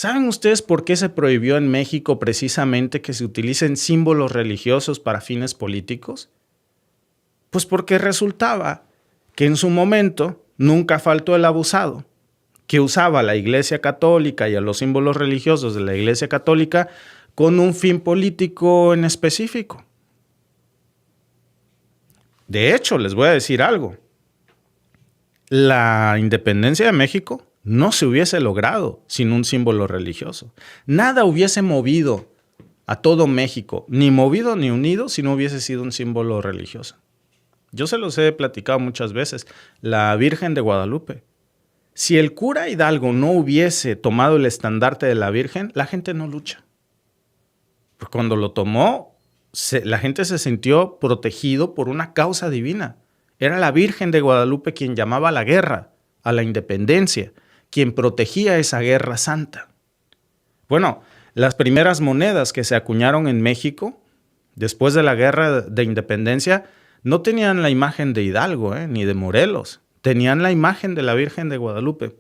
¿Saben ustedes por qué se prohibió en México precisamente que se utilicen símbolos religiosos para fines políticos? Pues porque resultaba que en su momento nunca faltó el abusado, que usaba a la Iglesia Católica y a los símbolos religiosos de la Iglesia Católica con un fin político en específico. De hecho, les voy a decir algo. La independencia de México no se hubiese logrado sin un símbolo religioso. Nada hubiese movido a todo México, ni movido ni unido, si no hubiese sido un símbolo religioso. Yo se los he platicado muchas veces. La Virgen de Guadalupe. Si el cura Hidalgo no hubiese tomado el estandarte de la Virgen, la gente no lucha. Porque cuando lo tomó, la gente se sintió protegido por una causa divina. Era la Virgen de Guadalupe quien llamaba a la guerra, a la independencia, quien protegía esa guerra santa. Bueno, las primeras monedas que se acuñaron en México, después de la guerra de independencia, no tenían la imagen de Hidalgo, ni de Morelos. Tenían la imagen de la Virgen de Guadalupe.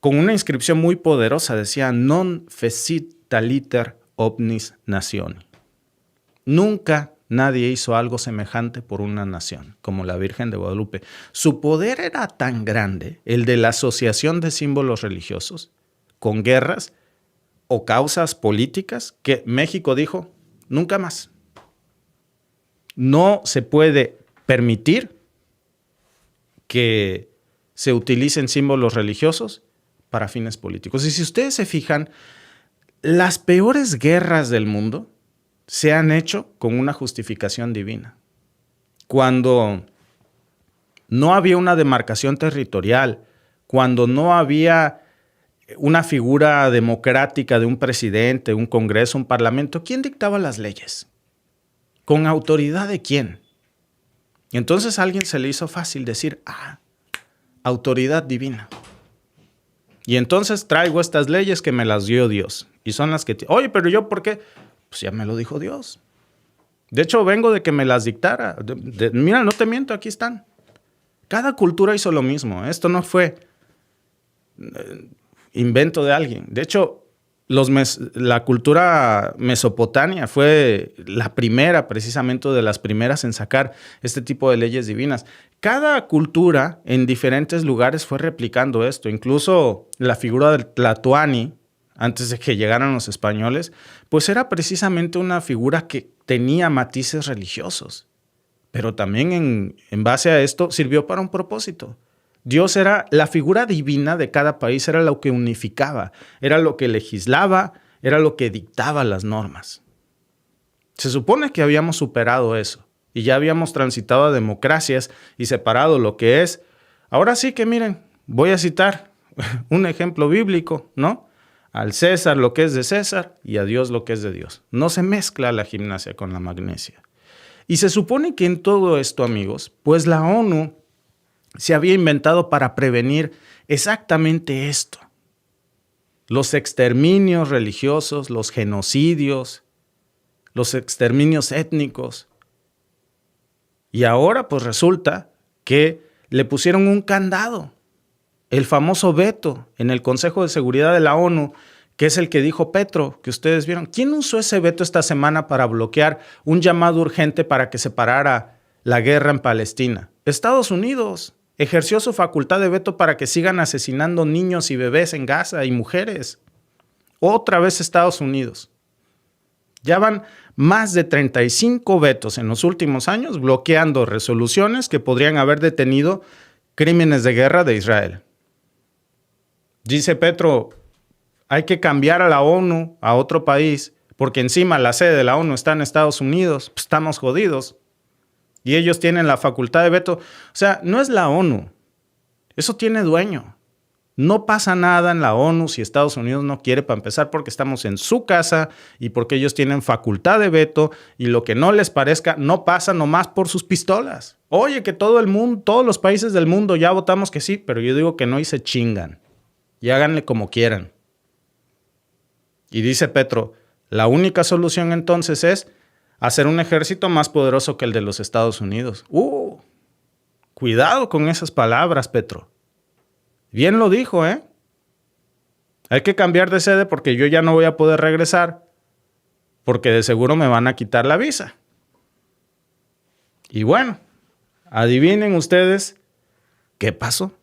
Con una inscripción muy poderosa decía, non fecit taliter omnis nationi. Nunca nadie hizo algo semejante por una nación, como la Virgen de Guadalupe. Su poder era tan grande, el de la asociación de símbolos religiosos, con guerras o causas políticas, que México dijo, nunca más. No se puede permitir que se utilicen símbolos religiosos para fines políticos. Y si ustedes se fijan, las peores guerras del mundo se han hecho con una justificación divina. Cuando no había una demarcación territorial, cuando no había una figura democrática de un presidente, un congreso, un parlamento, ¿quién dictaba las leyes? ¿Con autoridad de quién? Y entonces a alguien se le hizo fácil decir, autoridad divina. Y entonces traigo estas leyes que me las dio Dios. Y son las que... Oye, pero ¿yo por qué? Pues ya me lo dijo Dios. De hecho, vengo de que me las dictara. Mira, no te miento, aquí están. Cada cultura hizo lo mismo. Esto no fue invento de alguien. De hecho, la cultura mesopotamia fue la primera, precisamente de las primeras en sacar este tipo de leyes divinas. Cada cultura en diferentes lugares fue replicando esto. Incluso la figura del Tlatoani, antes de que llegaran los españoles, pues era precisamente una figura que tenía matices religiosos. Pero también en base a esto sirvió para un propósito. Dios era la figura divina de cada país, era lo que unificaba, era lo que legislaba, era lo que dictaba las normas. Se supone que habíamos superado eso y ya habíamos transitado a democracias y separado lo que es. Ahora sí que miren, voy a citar un ejemplo bíblico, ¿no? Al César lo que es de César y a Dios lo que es de Dios. No se mezcla la gimnasia con la magnesia. Y se supone que en todo esto, amigos, pues la ONU se había inventado para prevenir exactamente esto. Los exterminios religiosos, los genocidios, los exterminios étnicos. Y ahora pues resulta que le pusieron un candado, el famoso veto en el Consejo de Seguridad de la ONU, que es el que dijo Petro, que ustedes vieron. ¿Quién usó ese veto esta semana para bloquear un llamado urgente para que se parara la guerra en Palestina? Estados Unidos ejerció su facultad de veto para que sigan asesinando niños y bebés en Gaza y mujeres. Otra vez Estados Unidos. Ya van más de 35 vetos en los últimos años bloqueando resoluciones que podrían haber detenido crímenes de guerra de Israel. Dice Petro, hay que cambiar a la ONU a otro país porque encima la sede de la ONU está en Estados Unidos. Pues estamos jodidos. Y ellos tienen la facultad de veto. O sea, no es la ONU. Eso tiene dueño. No pasa nada en la ONU si Estados Unidos no quiere, para empezar, porque estamos en su casa y porque ellos tienen facultad de veto y lo que no les parezca no pasa nomás por sus pistolas. Oye, que todo el mundo, todos los países del mundo ya votamos que sí, pero yo digo que no y se chingan. Y háganle como quieran. Y dice Petro, la única solución entonces es hacer un ejército más poderoso que el de los Estados Unidos. Cuidado con esas palabras, Petro. Bien lo dijo, ¿eh? Hay que cambiar de sede porque yo ya no voy a poder regresar porque de seguro me van a quitar la visa. Y bueno, adivinen ustedes qué pasó.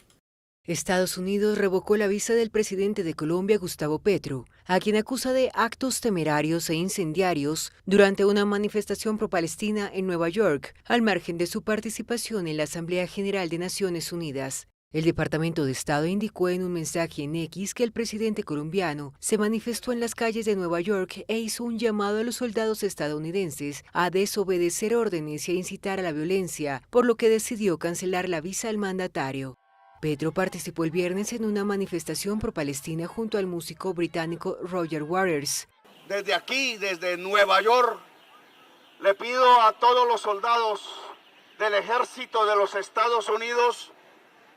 Estados Unidos revocó la visa del presidente de Colombia, Gustavo Petro, a quien acusa de actos temerarios e incendiarios durante una manifestación pro-palestina en Nueva York, al margen de su participación en la Asamblea General de Naciones Unidas. El Departamento de Estado indicó en un mensaje en X que el presidente colombiano se manifestó en las calles de Nueva York e hizo un llamado a los soldados estadounidenses a desobedecer órdenes y a incitar a la violencia, por lo que decidió cancelar la visa al mandatario. Petro participó el viernes en una manifestación pro-palestina junto al músico británico Roger Waters. Desde aquí, desde Nueva York, le pido a todos los soldados del ejército de los Estados Unidos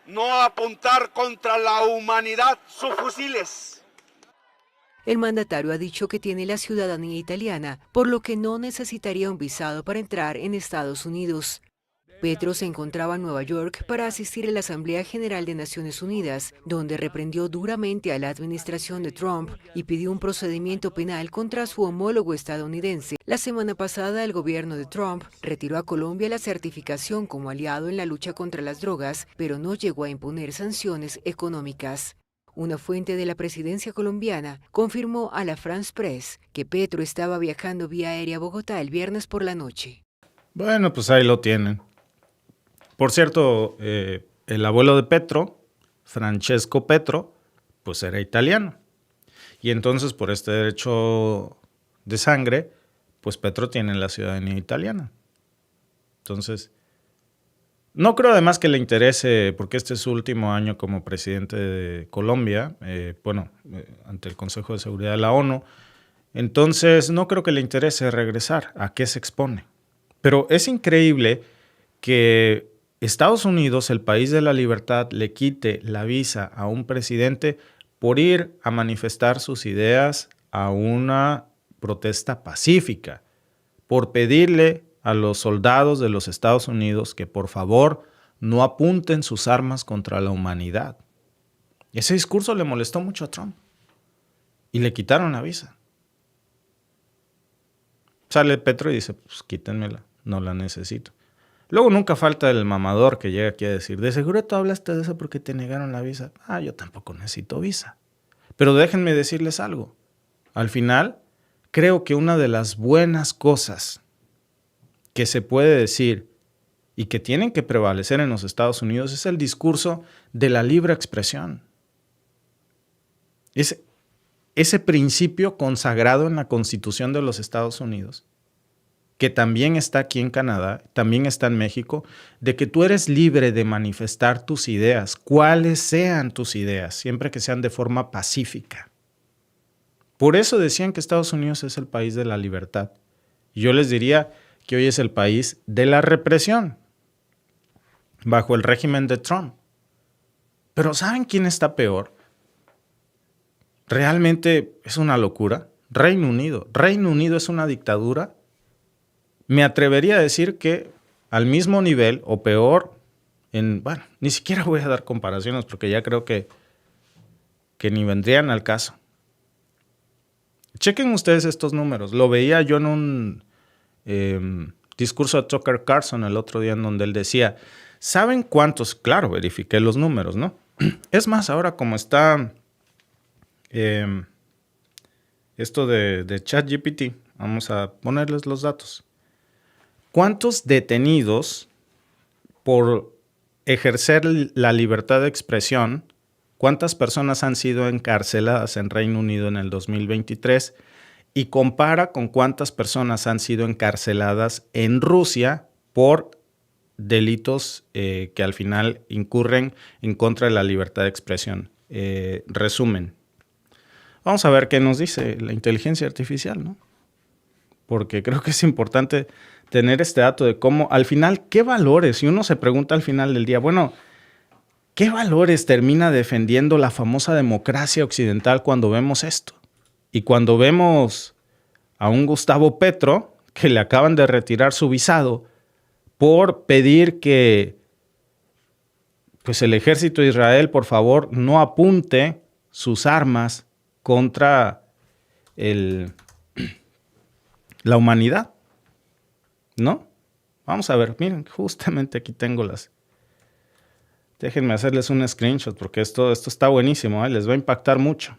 no apuntar contra la humanidad sus fusiles. El mandatario ha dicho que tiene la ciudadanía italiana, por lo que no necesitaría un visado para entrar en Estados Unidos. Petro se encontraba en Nueva York para asistir a la Asamblea General de Naciones Unidas, donde reprendió duramente a la administración de Trump y pidió un procedimiento penal contra su homólogo estadounidense. La semana pasada, el gobierno de Trump retiró a Colombia la certificación como aliado en la lucha contra las drogas, pero no llegó a imponer sanciones económicas. Una fuente de la presidencia colombiana confirmó a la France Press que Petro estaba viajando vía aérea a Bogotá el viernes por la noche. Bueno, pues ahí lo tienen. Por cierto, el abuelo de Petro, Francesco Petro, pues era italiano. Y entonces, por este derecho de sangre, pues Petro tiene la ciudadanía italiana. Entonces, no creo además que le interese, porque este es su último año como presidente de Colombia, ante el Consejo de Seguridad de la ONU. Entonces, no creo que le interese regresar. ¿A qué se expone? Pero es increíble que Estados Unidos, el país de la libertad, le quite la visa a un presidente por ir a manifestar sus ideas a una protesta pacífica, por pedirle a los soldados de los Estados Unidos que por favor no apunten sus armas contra la humanidad. Ese discurso le molestó mucho a Trump y le quitaron la visa. Sale Petro y dice, pues quítenmela, no la necesito. Luego nunca falta el mamador que llega aquí a decir, de seguro tú hablaste de eso porque te negaron la visa. Yo tampoco necesito visa. Pero déjenme decirles algo. Al final, creo que una de las buenas cosas que se puede decir y que tienen que prevalecer en los Estados Unidos es el discurso de la libre expresión. Ese principio consagrado en la Constitución de los Estados Unidos, que también está aquí en Canadá, también está en México, de que tú eres libre de manifestar tus ideas, cuáles sean tus ideas, siempre que sean de forma pacífica. Por eso decían que Estados Unidos es el país de la libertad. Y yo les diría que hoy es el país de la represión, bajo el régimen de Trump. Pero ¿saben quién está peor? Realmente es una locura. Reino Unido. Reino Unido es una dictadura. Me atrevería a decir que al mismo nivel o peor, ni siquiera voy a dar comparaciones porque ya creo que ni vendrían al caso. Chequen ustedes estos números. Lo veía yo en un discurso de Tucker Carlson el otro día en donde él decía, ¿saben cuántos? Claro, verifiqué los números, ¿no? Es más, ahora como está esto de ChatGPT, vamos a ponerles los datos. ¿Cuántos detenidos por ejercer la libertad de expresión, cuántas personas han sido encarceladas en Reino Unido en el 2023 y compara con cuántas personas han sido encarceladas en Rusia por delitos que al final incurren en contra de la libertad de expresión? Resumen. Vamos a ver qué nos dice la inteligencia artificial, ¿no? Porque creo que es importante tener este dato de cómo, al final, ¿qué valores? Y uno se pregunta al final del día, bueno, ¿qué valores termina defendiendo la famosa democracia occidental cuando vemos esto? Y cuando vemos a un Gustavo Petro, que le acaban de retirar su visado por pedir que pues el ejército de Israel, por favor, no apunte sus armas contra la humanidad, ¿no? Vamos a ver, miren, justamente aquí tengo las... Déjenme hacerles un screenshot porque esto está buenísimo, ¿eh? Les va a impactar mucho.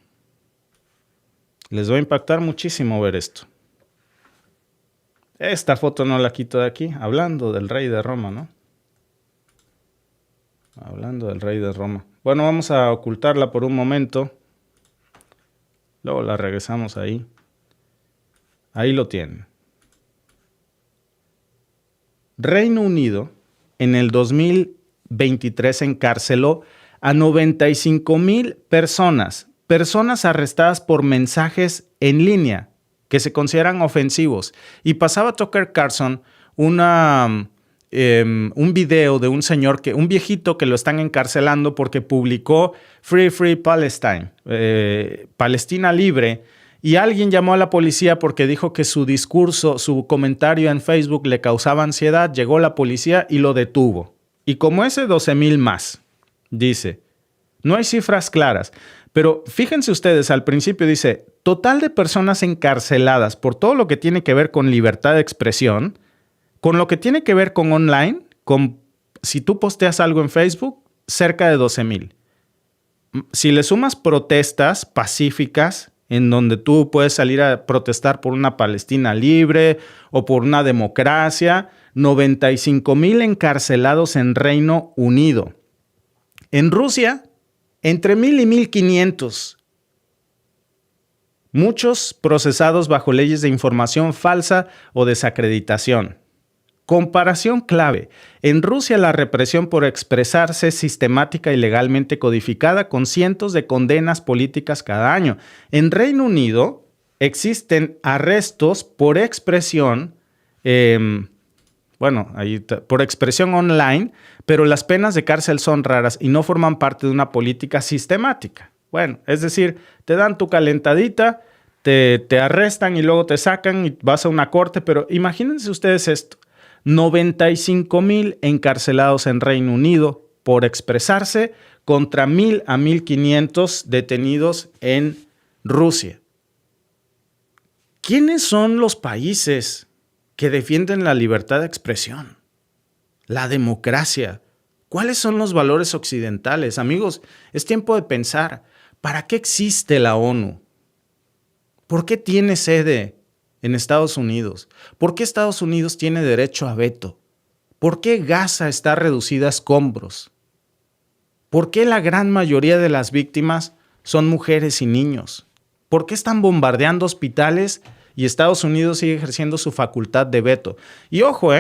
Les va a impactar muchísimo ver esto. Esta foto no la quito de aquí, hablando del rey de Roma, ¿no? Hablando del rey de Roma. Bueno, vamos a ocultarla por un momento. Luego la regresamos ahí. Ahí lo tienen. Reino Unido en el 2023 encarceló a 95,000 personas arrestadas por mensajes en línea que se consideran ofensivos. Y pasaba Tucker Carlson un video de un viejito que lo están encarcelando porque publicó Free Palestine, Palestina libre, y alguien llamó a la policía porque dijo que su discurso, su comentario en Facebook le causaba ansiedad. Llegó la policía y lo detuvo. Y como ese, 12,000 más. Dice, no hay cifras claras, pero fíjense ustedes, al principio dice, total de personas encarceladas por todo lo que tiene que ver con libertad de expresión, con lo que tiene que ver con online, si tú posteas algo en Facebook, cerca de 12,000. Si le sumas protestas pacíficas, en donde tú puedes salir a protestar por una Palestina libre o por una democracia, 95,000 encarcelados en Reino Unido. En Rusia, entre 1,000 y 1,500. Muchos procesados bajo leyes de información falsa o desacreditación. Comparación clave. En Rusia la represión por expresarse es sistemática y legalmente codificada con cientos de condenas políticas cada año. En Reino Unido existen arrestos por expresión, por expresión online, pero las penas de cárcel son raras y no forman parte de una política sistemática. Bueno, es decir, te dan tu calentadita, te arrestan y luego te sacan y vas a una corte, pero imagínense ustedes esto. 95,000 encarcelados en Reino Unido por expresarse contra 1,000 a 1,500 detenidos en Rusia. ¿Quiénes son los países que defienden la libertad de expresión? La democracia. ¿Cuáles son los valores occidentales? Amigos, es tiempo de pensar, ¿para qué existe la ONU? ¿Por qué tiene sede en Estados Unidos? ¿Por qué Estados Unidos tiene derecho a veto? ¿Por qué Gaza está reducida a escombros? ¿Por qué la gran mayoría de las víctimas son mujeres y niños? ¿Por qué están bombardeando hospitales y Estados Unidos sigue ejerciendo su facultad de veto? Y ojo,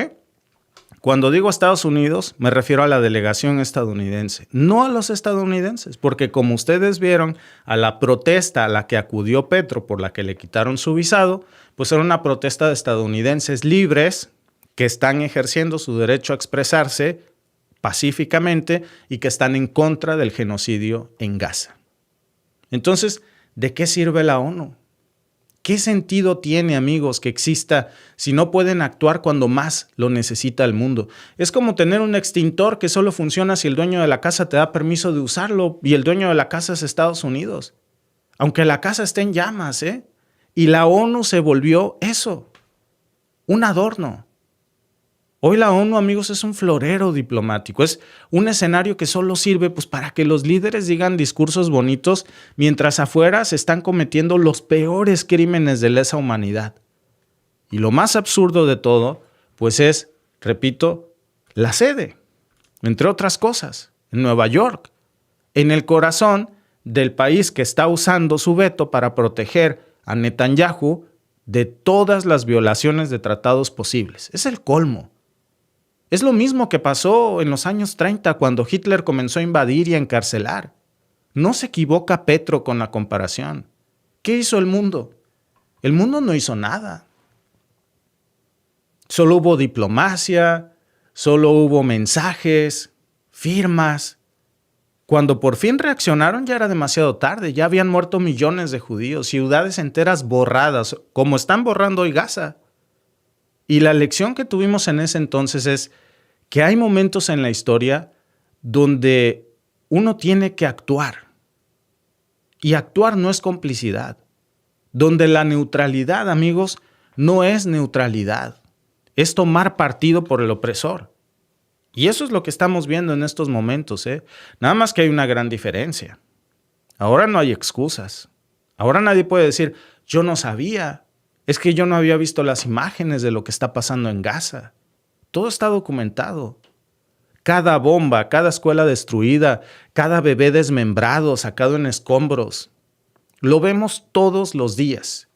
cuando digo Estados Unidos, me refiero a la delegación estadounidense, no a los estadounidenses, porque como ustedes vieron, a la protesta a la que acudió Petro por la que le quitaron su visado, pues era una protesta de estadounidenses libres que están ejerciendo su derecho a expresarse pacíficamente y que están en contra del genocidio en Gaza. Entonces, ¿de qué sirve la ONU? ¿Qué sentido tiene, amigos, que exista si no pueden actuar cuando más lo necesita el mundo? Es como tener un extintor que solo funciona si el dueño de la casa te da permiso de usarlo y el dueño de la casa es Estados Unidos. Aunque la casa esté en llamas, Y la ONU se volvió eso, un adorno. Hoy la ONU, amigos, es un florero diplomático, es un escenario que solo sirve para que los líderes digan discursos bonitos mientras afuera se están cometiendo los peores crímenes de lesa humanidad. Y lo más absurdo de todo, es, repito, la sede, entre otras cosas, en Nueva York, en el corazón del país que está usando su veto para proteger a Netanyahu de todas las violaciones de tratados posibles. Es el colmo. Es lo mismo que pasó en los años 30 cuando Hitler comenzó a invadir y a encarcelar. No se equivoca Petro con la comparación. ¿Qué hizo el mundo? El mundo no hizo nada. Solo hubo diplomacia, solo hubo mensajes, firmas. Cuando por fin reaccionaron ya era demasiado tarde, ya habían muerto millones de judíos, ciudades enteras borradas, como están borrando hoy Gaza. Y la lección que tuvimos en ese entonces es que hay momentos en la historia donde uno tiene que actuar. Y actuar no es complicidad. Donde la neutralidad, amigos, no es neutralidad. Es tomar partido por el opresor. Y eso es lo que estamos viendo en estos momentos, ¿eh? Nada más que hay una gran diferencia. Ahora no hay excusas. Ahora nadie puede decir, yo no sabía. Es que yo no había visto las imágenes de lo que está pasando en Gaza. Todo está documentado. Cada bomba, cada escuela destruida, cada bebé desmembrado, sacado en escombros. Lo vemos todos los días.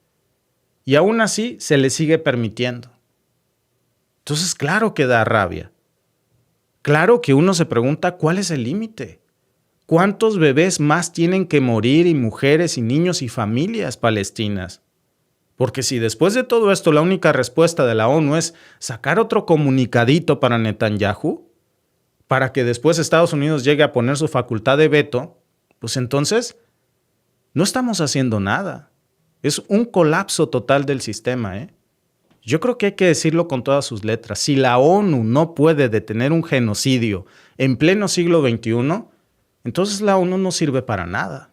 Y aún así se le sigue permitiendo. Entonces, claro que da rabia. Claro que uno se pregunta cuál es el límite. ¿Cuántos bebés más tienen que morir y mujeres y niños y familias palestinas? Porque si después de todo esto la única respuesta de la ONU es sacar otro comunicadito para Netanyahu, para que después Estados Unidos llegue a poner su facultad de veto, pues entonces no estamos haciendo nada. Es un colapso total del sistema, ¿eh? Yo creo que hay que decirlo con todas sus letras. Si la ONU no puede detener un genocidio en pleno siglo XXI, entonces la ONU no sirve para nada.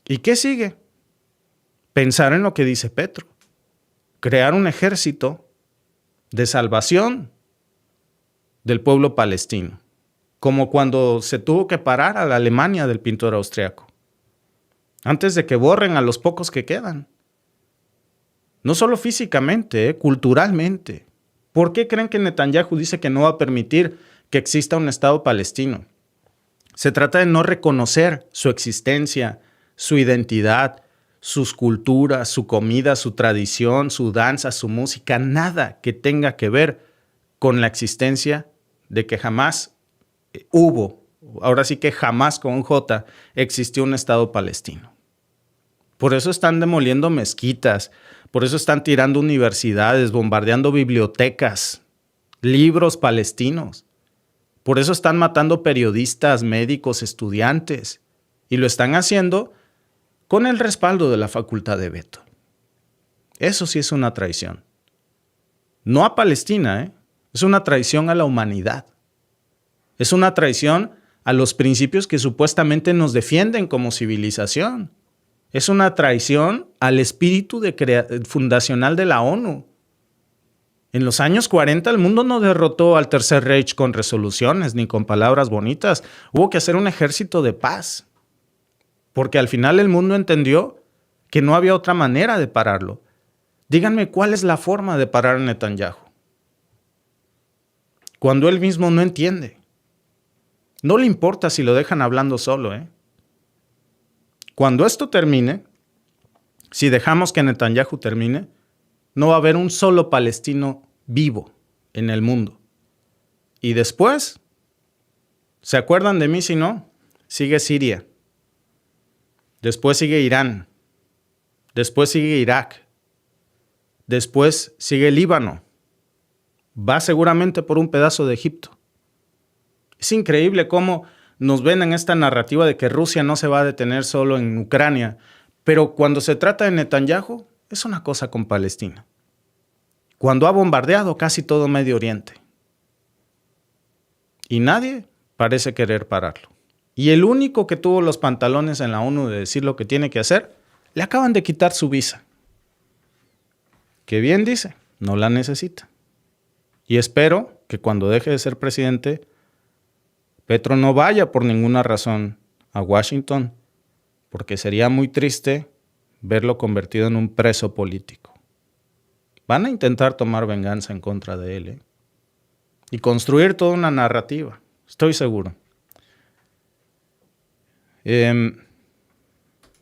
¿Y qué sigue? Pensar en lo que dice Petro. Crear un ejército de salvación del pueblo palestino. Como cuando se tuvo que parar a la Alemania del pintor austriaco. Antes de que borren a los pocos que quedan. No solo físicamente, culturalmente. ¿Por qué creen que Netanyahu dice que no va a permitir que exista un Estado palestino? Se trata de no reconocer su existencia, su identidad, sus culturas, su comida, su tradición, su danza, su música, nada que tenga que ver con la existencia de que jamás hubo, ahora sí que jamás con un J, existió un Estado palestino. Por eso están demoliendo mezquitas, por eso están tirando universidades, bombardeando bibliotecas, libros palestinos. Por eso están matando periodistas, médicos, estudiantes. Y lo están haciendo con el respaldo de la facultad de veto. Eso sí es una traición. No a Palestina, es una traición a la humanidad. Es una traición a los principios que supuestamente nos defienden como civilización. Es una traición al espíritu fundacional de la ONU. En los años 40 el mundo no derrotó al Tercer Reich con resoluciones ni con palabras bonitas. Hubo que hacer un ejército de paz. Porque al final el mundo entendió que no había otra manera de pararlo. Díganme cuál es la forma de parar a Netanyahu. Cuando él mismo no entiende. No le importa si lo dejan hablando solo, Cuando esto termine, si dejamos que Netanyahu termine, no va a haber un solo palestino vivo en el mundo. Y después, ¿se acuerdan de mí si no? Sigue Siria. Después sigue Irán. Después sigue Irak. Después sigue Líbano. Va seguramente por un pedazo de Egipto. Es increíble cómo nos ven en esta narrativa de que Rusia no se va a detener solo en Ucrania, pero cuando se trata de Netanyahu, es una cosa con Palestina. Cuando ha bombardeado casi todo Medio Oriente. Y nadie parece querer pararlo. Y el único que tuvo los pantalones en la ONU de decir lo que tiene que hacer, le acaban de quitar su visa. Que bien dice, no la necesita. Y espero que cuando deje de ser presidente, Petro no vaya por ninguna razón a Washington, porque sería muy triste verlo convertido en un preso político. Van a intentar tomar venganza en contra de él, y construir toda una narrativa, estoy seguro.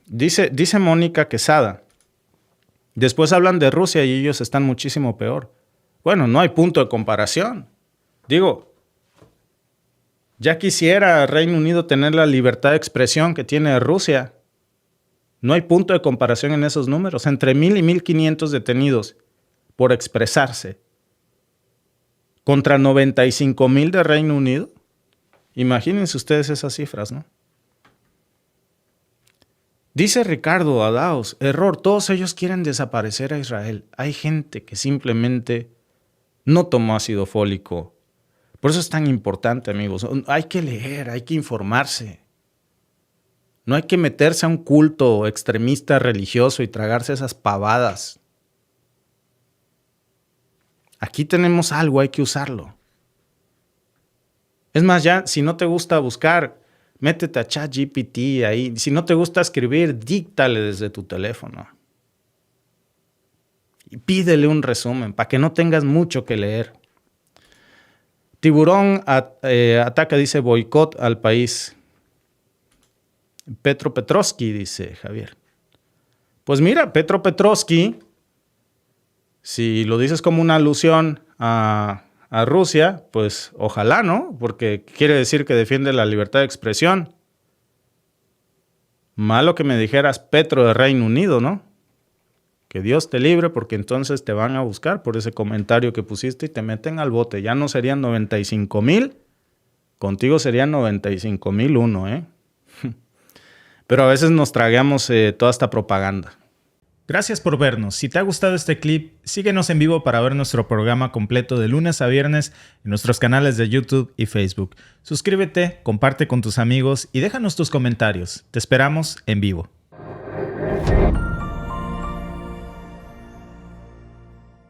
Dice Mónica Quesada, después hablan de Rusia y ellos están muchísimo peor. Bueno, no hay punto de comparación. Digo, ya quisiera Reino Unido tener la libertad de expresión que tiene Rusia. No hay punto de comparación en esos números. Entre 1,000 y 1,500 detenidos por expresarse contra 95,000 de Reino Unido. Imagínense ustedes esas cifras, ¿no? Dice Ricardo Adaos, error, todos ellos quieren desaparecer a Israel. Hay gente que simplemente no tomó ácido fólico. Por eso es tan importante, amigos. Hay que leer, hay que informarse. No hay que meterse a un culto extremista religioso y tragarse esas pavadas. Aquí tenemos algo, hay que usarlo. Es más, ya, si no te gusta buscar, métete a ChatGPT ahí. Si no te gusta escribir, díctale desde tu teléfono. Y pídele un resumen para que no tengas mucho que leer. Tiburón ataca, dice, boicot al país. Petro Petrovsky, dice Javier. Pues mira, Petro Petrovsky, si lo dices como una alusión a Rusia, pues ojalá, ¿no? Porque quiere decir que defiende la libertad de expresión. Malo que me dijeras Petro de Reino Unido, ¿no? Que Dios te libre, porque entonces te van a buscar por ese comentario que pusiste y te meten al bote. Ya no serían 95,000, contigo serían 95,001, ¿eh? Pero a veces nos traguemos toda esta propaganda. Gracias por vernos. Si te ha gustado este clip, síguenos en vivo para ver nuestro programa completo de lunes a viernes en nuestros canales de YouTube y Facebook. Suscríbete, comparte con tus amigos y déjanos tus comentarios. Te esperamos en vivo.